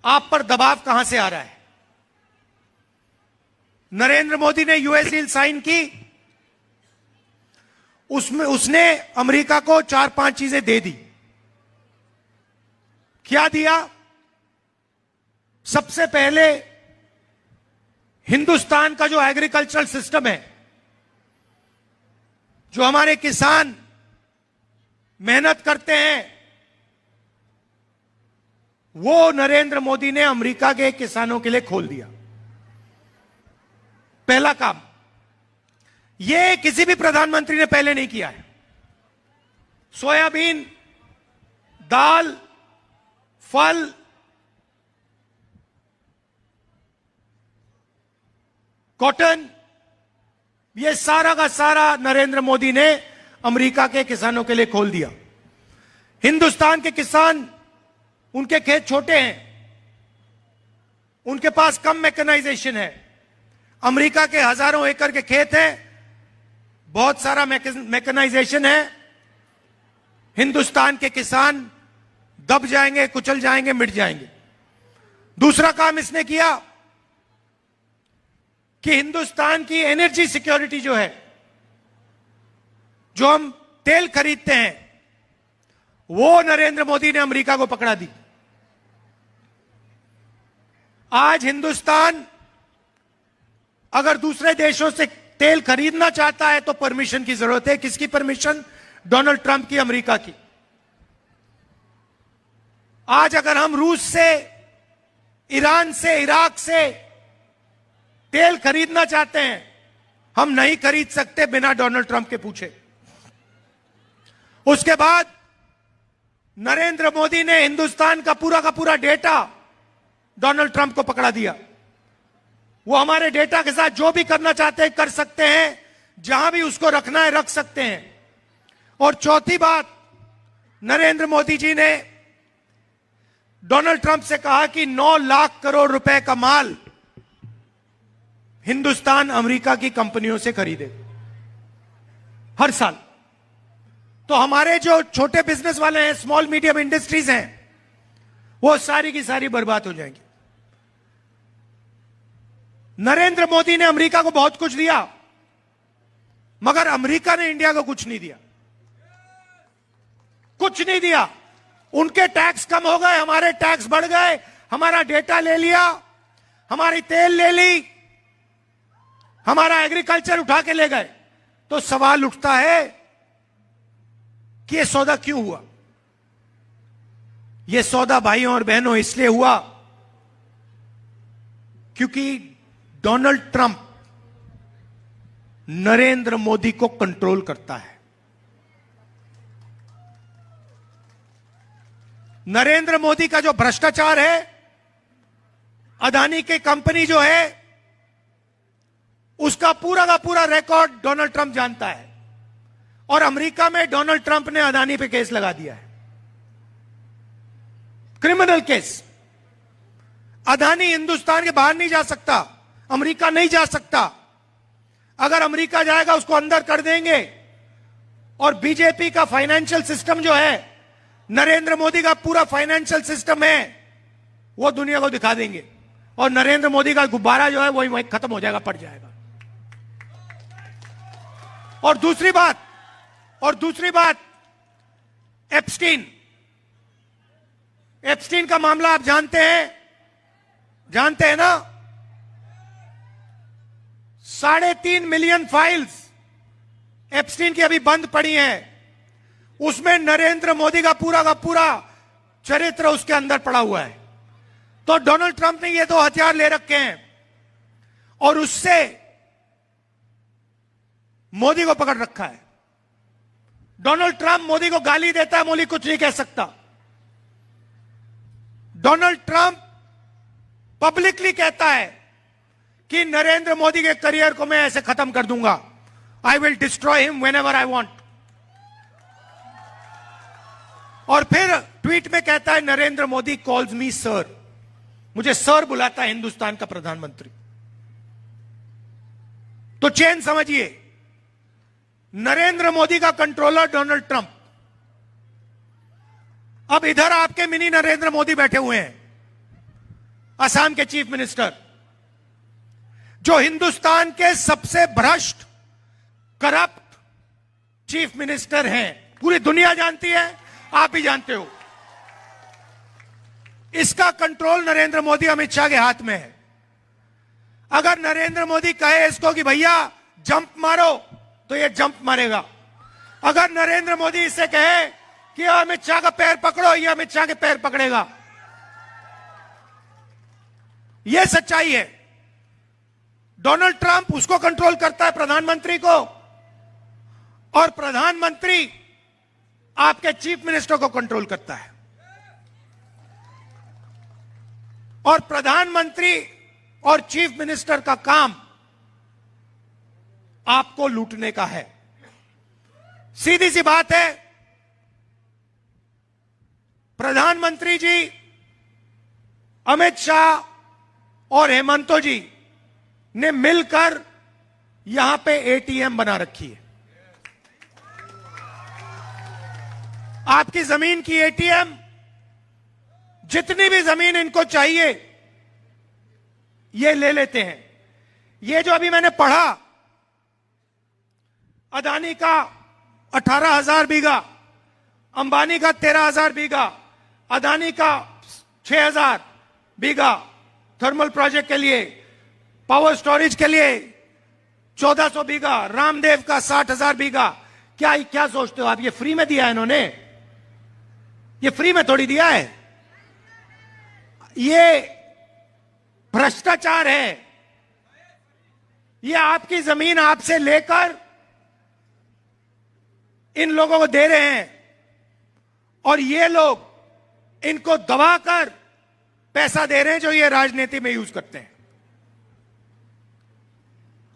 आप पर दबाव कहां से आ रहा है? नरेंद्र मोदी ने यूएस डील साइन की, उसमें उसने अमेरिका को 4-5 चीजें दे दी। क्या दिया? सबसे पहले हिंदुस्तान का जो एग्रीकल्चरल सिस्टम है, जो हमारे किसान मेहनत करते हैं, वो नरेंद्र मोदी ने अमेरिका के किसानों के लिए खोल दिया। पहला काम यह किसी भी प्रधानमंत्री ने पहले नहीं किया है। सोयाबीन, दाल, फल, कॉटन, यह सारा का सारा नरेंद्र मोदी ने अमेरिका के किसानों के लिए खोल दिया। हिंदुस्तान के किसान, उनके खेत छोटे हैं, उनके पास कम मैकेनाइजेशन है। अमेरिका के हजारों एकड़ के खेत हैं, बहुत सारा मैकेनाइजेशन है। हिंदुस्तान के किसान दब जाएंगे, कुचल जाएंगे, मिट जाएंगे। दूसरा काम इसने किया कि हिंदुस्तान की एनर्जी सिक्योरिटी जो है, जो हम तेल खरीदते हैं, वो नरेंद्र मोदी ने अमेरिका को पकड़ा दी। आज हिंदुस्तान अगर दूसरे देशों से तेल खरीदना चाहता है तो परमिशन की जरूरत है। किसकी परमिशन? डोनाल्ड ट्रंप की, अमेरिका की। आज अगर हम रूस से, ईरान से, इराक से तेल खरीदना चाहते हैं, हम नहीं खरीद सकते बिना डोनाल्ड ट्रंप के पूछे। उसके बाद नरेंद्र मोदी ने हिंदुस्तान का पूरा डेटा डोनाल्ड ट्रंप को पकड़ा दिया। वो हमारे डेटा के साथ जो भी करना चाहते हैं कर सकते हैं, जहां भी उसको रखना है रख सकते हैं। और चौथी बात, नरेंद्र मोदी जी ने डोनाल्ड ट्रंप से कहा कि 9 लाख करोड़ रुपए का माल हिंदुस्तान अमेरिका की कंपनियों से खरीदे हर साल। तो हमारे जो छोटे बिजनेस वाले हैं, स्मॉल मीडियम इंडस्ट्रीज हैं, वो सारी की सारी बर्बाद हो जाएंगी। नरेंद्र मोदी ने अमेरिका को बहुत कुछ दिया, मगर अमेरिका ने इंडिया को कुछ नहीं दिया। कुछ नहीं दिया। उनके टैक्स कम हो गए, हमारे टैक्स बढ़ गए। हमारा डेटा ले लिया, हमारी तेल ले ली, हमारा एग्रीकल्चर उठा के ले गए। तो सवाल उठता है कि यह सौदा क्यों हुआ? यह सौदा भाइयों और बहनों इसलिए हुआ क्योंकि डोनाल्ड ट्रंप नरेंद्र मोदी को कंट्रोल करता है। नरेंद्र मोदी का जो भ्रष्टाचार है, अदानी की कंपनी जो है, उसका पूरा का पूरा रिकॉर्ड डोनाल्ड ट्रंप जानता है। और अमेरिका में डोनाल्ड ट्रंप ने अदानी पे केस लगा दिया है, क्रिमिनल केस। अदानी हिंदुस्तान के बाहर नहीं जा सकता, अमेरिका नहीं जा सकता। अगर अमेरिका जाएगा उसको अंदर कर देंगे। और बीजेपी का फाइनेंशियल सिस्टम जो है, नरेंद्र मोदी का पूरा फाइनेंशियल सिस्टम है, वो दुनिया को दिखा देंगे। और नरेंद्र मोदी का गुब्बारा जो है वही खत्म हो जाएगा, पड़ जाएगा। और दूसरी बात, एप्स्टीन का मामला आप जानते हैं ना? 3.5 मिलियन फाइल्स एप्स्टीन की अभी बंद पड़ी हैं। उसमें नरेंद्र मोदी का पूरा चरित्र उसके अंदर पड़ा हुआ है। तो डोनाल्ड ट्रंप ने ये 2 हथियार ले रखे हैं और उससे मोदी को पकड़ रखा है। डोनाल्ड ट्रंप मोदी को गाली देता है, मोदी कुछ नहीं कह सकता। डोनाल्ड ट्रंप पब्लिकली कहता है कि नरेंद्र मोदी के करियर को मैं ऐसे खत्म कर दूंगा, I will destroy him whenever I want. और फिर ट्वीट में कहता है, Narendra Modi calls me sir, मुझे सर बुलाता है हिंदुस्तान का प्रधानमंत्री। तो चेन समझिए, नरेंद्र मोदी का कंट्रोलर डोनाल्ड ट्रंप। अब इधर आपके मिनी नरेंद्र मोदी बैठे हुए हैं, असम के चीफ मिनिस्टर, जो हिंदुस्तान के सबसे भ्रष्ट करप्ट चीफ मिनिस्टर हैं, पूरी दुनिया जानती है, आप भी जानते हो। इसका कंट्रोल नरेंद्र मोदी अमित शाह के हाथ में है। अगर नरेंद्र मोदी कहे इसको कि भैया जंप मारो, तो ये जंप मारेगा। अगर नरेंद्र मोदी इसे कहे कि अमित शाह का पैर पकड़ो, ये अमित शाह के पैर पकड़ेगा। यह सच्चाई है। डोनाल्ड ट्रंप उसको कंट्रोल करता है, प्रधानमंत्री को, और प्रधानमंत्री आपके चीफ मिनिस्टर को कंट्रोल करता है। और प्रधानमंत्री और चीफ मिनिस्टर का काम आपको लूटने का है। सीधी सी बात है, प्रधानमंत्री जी, अमित शाह और हेमंतो जी ने मिलकर यहां पे एटीएम बना रखी है। आपकी जमीन की एटीएम, जितनी भी जमीन इनको चाहिए ये ले लेते हैं। ये जो अभी मैंने पढ़ा, अदानी का 18,000 बीघा, अंबानी का 13,000 बीघा, अदानी का 6,000 बीघा थर्मल प्रोजेक्ट के लिए, पावर स्टोरेज के लिए 1,400 बीघा, रामदेव का 60,000 बीघा। क्या सोचते हो आप, ये फ्री में दिया है इन्होंने? ये फ्री में थोड़ी दिया है, ये भ्रष्टाचार है। ये आपकी जमीन आपसे लेकर इन लोगों को दे रहे हैं, और ये लोग इनको दबाकर पैसा दे रहे हैं, जो ये राजनीति में यूज करते हैं।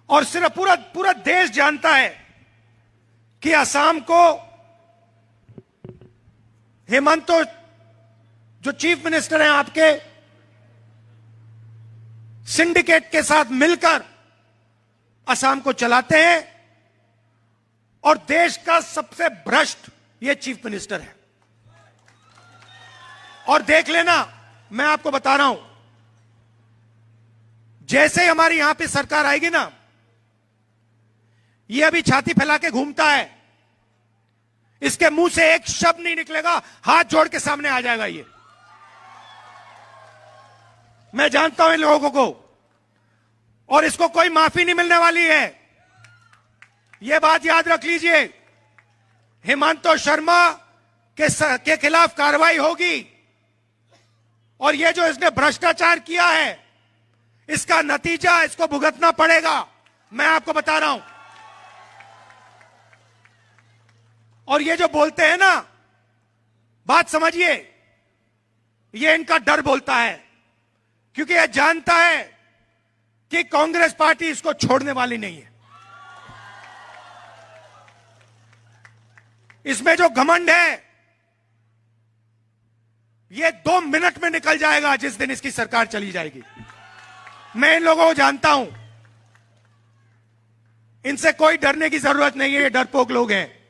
और सिर्फ पूरा देश जानता है कि असम को हेमंतो, जो चीफ मिनिस्टर हैं आपके, सिंडिकेट के साथ मिलकर असम को चलाते हैं, और देश का सबसे भ्रष्ट ये चीफ मिनिस्टर है। और देख लेना, मैं आपको बता रहा हूं, जैसे ही हमारी यहां पे सरकार आएगी ना, ये अभी छाती फैला के घूमता है, इसके मुंह से एक शब्द नहीं निकलेगा, हाथ जोड़ के सामने आ जाएगा ये। मैं जानता हूं इन लोगों को, और इसको कोई माफी नहीं मिलने वाली है। यह बात याद रख लीजिए, हेमंतो शर्मा के खिलाफ कार्रवाई होगी, और यह जो इसने भ्रष्टाचार किया है, इसका नतीजा इसको भुगतना पड़ेगा, मैं आपको बता रहा हूं। और ये जो बोलते हैं ना, बात समझिए, ये इनका डर बोलता है, क्योंकि यह जानता है कि कांग्रेस पार्टी इसको छोड़ने वाली नहीं है। इसमें जो घमंड है, ये 2 मिनट में निकल जाएगा जिस दिन इसकी सरकार चली जाएगी। मैं इन लोगों को जानता हूं, इनसे कोई डरने की जरूरत नहीं है, ये डरपोक लोग हैं।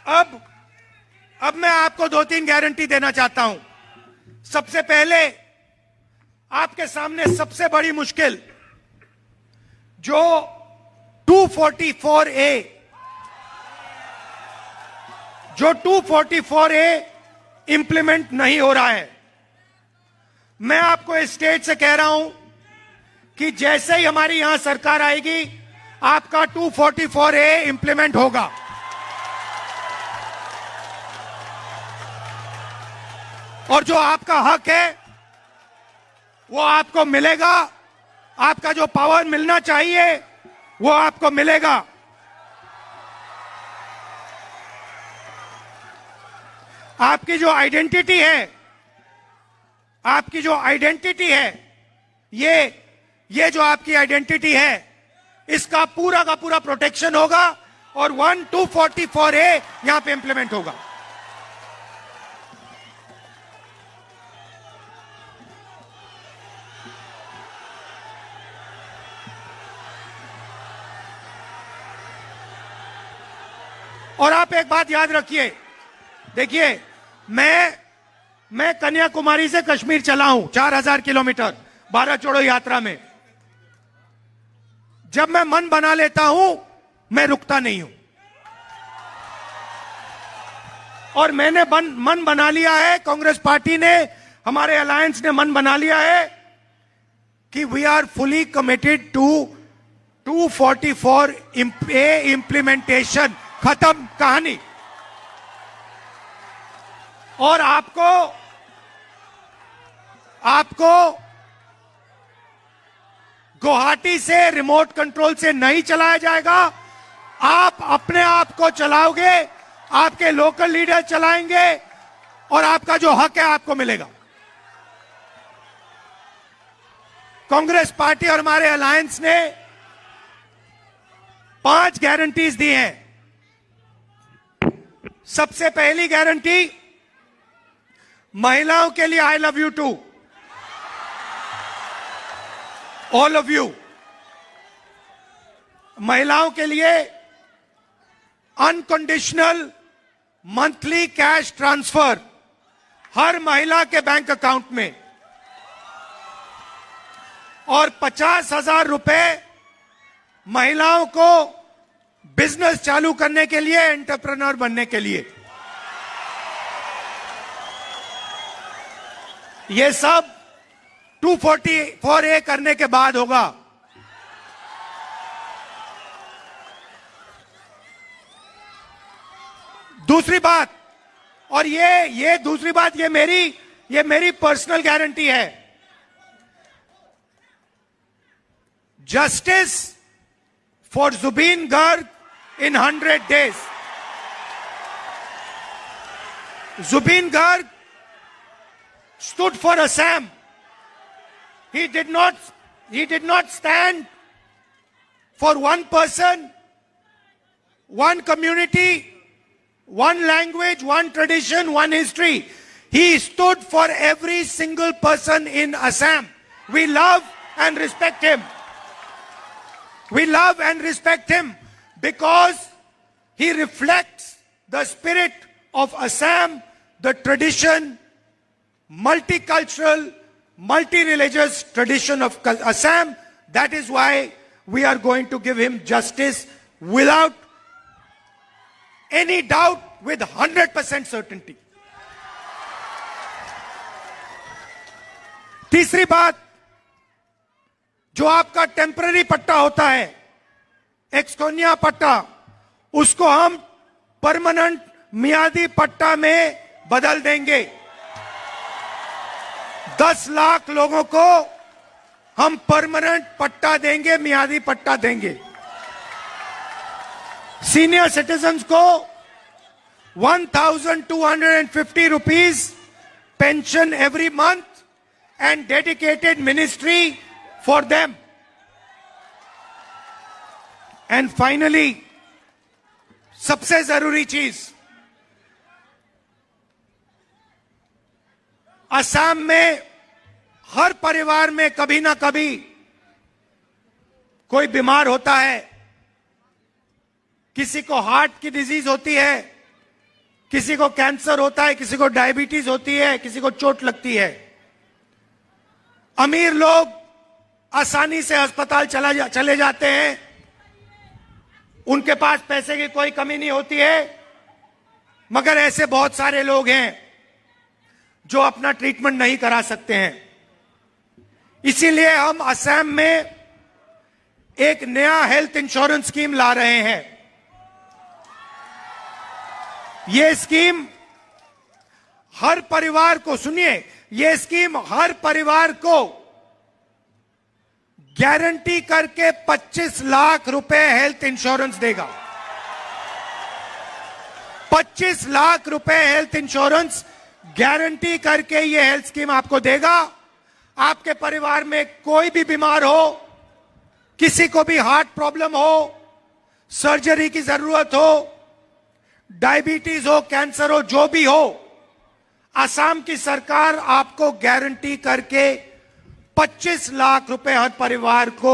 अब मैं आपको 2-3 गारंटी देना चाहता हूं। सबसे पहले, आपके सामने सबसे बड़ी मुश्किल, जो 244A इंप्लीमेंट नहीं हो रहा है। मैं आपको इस स्टेज से कह रहा हूं कि जैसे ही हमारी यहां सरकार आएगी, आपका 244A इंप्लीमेंट होगा। और जो आपका हक है वो आपको मिलेगा, आपका जो पावर मिलना चाहिए वो आपको मिलेगा। आपकी जो आइडेंटिटी है, ये जो आपकी आइडेंटिटी है, इसका पूरा का पूरा प्रोटेक्शन होगा, और 244A यहां पे इंप्लीमेंट होगा। और आप एक बात याद रखिए, देखिए, मैं मैं कन्याकुमारी से कश्मीर चला हूं 4000 किलोमीटर भारत जोड़ो यात्रा में। जब मैं मन बना लेता हूं, मैं रुकता नहीं हूं। और मैंने मन बना लिया है, कांग्रेस पार्टी ने, हमारे अलायंस ने मन बना लिया है कि we are fully committed to 244A implementation. खत्म कहानी। और आपको गुवाहाटी से रिमोट कंट्रोल से नहीं चलाया जाएगा। आप अपने आप को चलाओगे, आपके लोकल लीडर चलाएंगे और आपका जो हक है आपको मिलेगा। कांग्रेस पार्टी और हमारे अलायंस ने 5 गारंटीज दी हैं। सबसे पहली गारंटी, महिलाओं के लिए I love you to all of you. महिलाओं के लिए अनकंडीशनल मंथली कैश ट्रांसफर हर महिला के बैंक अकाउंट में, और 50,000 रुपए महिलाओं को बिजनेस चालू करने के लिए, एंटरप्रेन्योर बनने के लिए। यह सब 244A करने के बाद होगा। दूसरी बात, और ये दूसरी बात, ये मेरी पर्सनल गारंटी है। Justice for Zubeen Garg in 100 days. Zubeen Garg stood for Assam. He did not stand for one person, one community, one language, one tradition, one history. He stood for every single person in Assam. We love and respect him. We love and respect him because he reflects the spirit of Assam, the tradition, multicultural, multi-religious tradition of Assam. That is why we are going to give him justice without any doubt, with 100% certainty. तीसरी बात, जो आपका temporary पट्टा होता है, एक्सकोनिया पट्टा, उसको हम परमानेंट मियादी पट्टा में बदल देंगे। 10 लाख लोगों को हम परमानेंट पट्टा देंगे, मियादी पट्टा देंगे। सीनियर सिटीजन्स को 1,250 rupees pension every month and dedicated ministry for them. And finally, सबसे जरूरी चीज, असम में हर परिवार में कभी ना कभी कोई बीमार होता है। किसी को हार्ट की डिजीज होती है, किसी को कैंसर होता है, किसी को डायबिटीज होती है, किसी को चोट लगती है। अमीर लोग आसानी से अस्पताल चले जाते हैं, उनके पास पैसे की कोई कमी नहीं होती है। मगर ऐसे बहुत सारे लोग हैं जो अपना ट्रीटमेंट नहीं करा सकते हैं। इसीलिए हम असम में एक नया हेल्थ इंश्योरेंस स्कीम ला रहे हैं। यह स्कीम हर परिवार को, सुनिए, यह स्कीम हर परिवार को गारंटी करके 25 लाख रुपए हेल्थ इंश्योरेंस देगा। 25 लाख रुपए हेल्थ इंश्योरेंस गारंटी करके यह हेल्थ स्कीम आपको देगा। आपके परिवार में कोई भी बीमार हो, किसी को भी हार्ट प्रॉब्लम हो, सर्जरी की जरूरत हो, डायबिटीज हो, कैंसर हो, जो भी हो, असम की सरकार आपको गारंटी करके 25 लाख रुपए हर परिवार को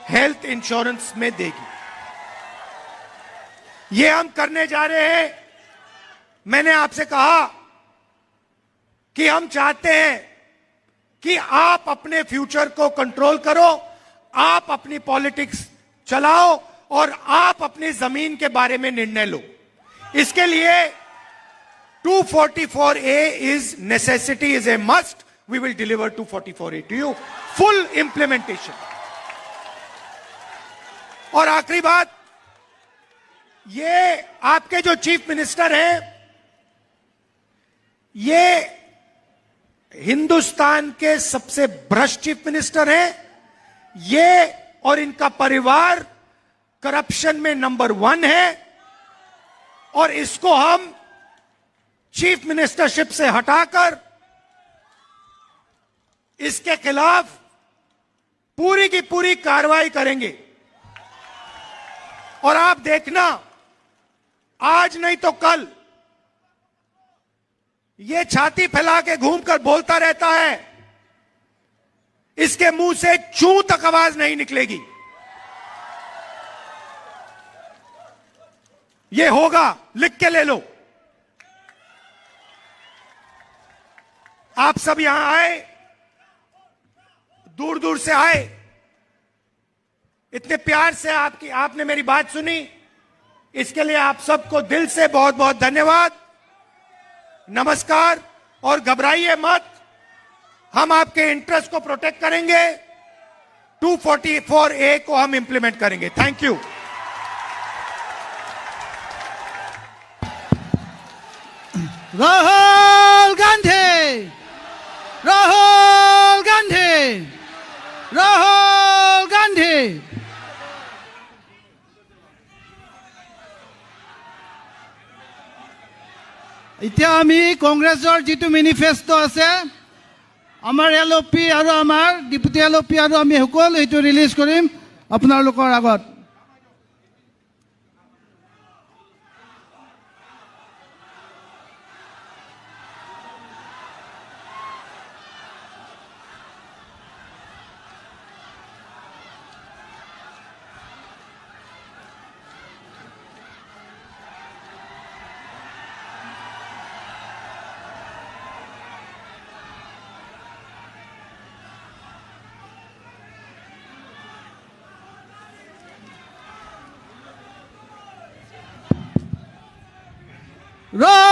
हेल्थ इंश्योरेंस में देगी। ये हम करने जा रहे हैं। मैंने आपसे कहा कि हम चाहते हैं कि आप अपने फ्यूचर को कंट्रोल करो, आप अपनी पॉलिटिक्स चलाओ और आप अपनी जमीन के बारे में निर्णय लो। इसके लिए 244A is necessity, is a must. We will deliver 244A to you. Full implementation. और आखिरी बात, ये आपके जो चीफ मिनिस्टर हैं, ये हिंदुस्तान के सबसे भ्रष्ट चीफ मिनिस्टर हैं। ये और इनका परिवार करप्शन में नंबर 1 है और इसको हम चीफ मिनिस्टरशिप से हटाकर इसके खिलाफ पूरी की पूरी कार्रवाई करेंगे। और आप देखना, आज नहीं तो कल ये छाती फैला के घूमकर बोलता रहता है, इसके मुंह से चू तक आवाज नहीं निकलेगी। ये होगा, लिख के ले लो। आप सब यहां आए, दूर दूर से आए, इतने प्यार से आपने मेरी बात सुनी, इसके लिए आप सबको दिल से बहुत बहुत धन्यवाद, नमस्कार। और घबराइए मत, हम आपके इंटरेस्ट को प्रोटेक्ट करेंगे, 244A को हम इंप्लीमेंट करेंगे। Thank you. राहुल गांधी, राहुल गांधी, राहुल गांधी। এতিয়া আমি কংগ্ৰেছৰ যিটো মেনিফেষ্টো আছে, আমাৰ LOP আৰু আমাৰ ডিপুটি LOP আৰু আমি সকলো এইটো ৰিলিজ কৰিম আপোনালোকৰ আগত। Roll!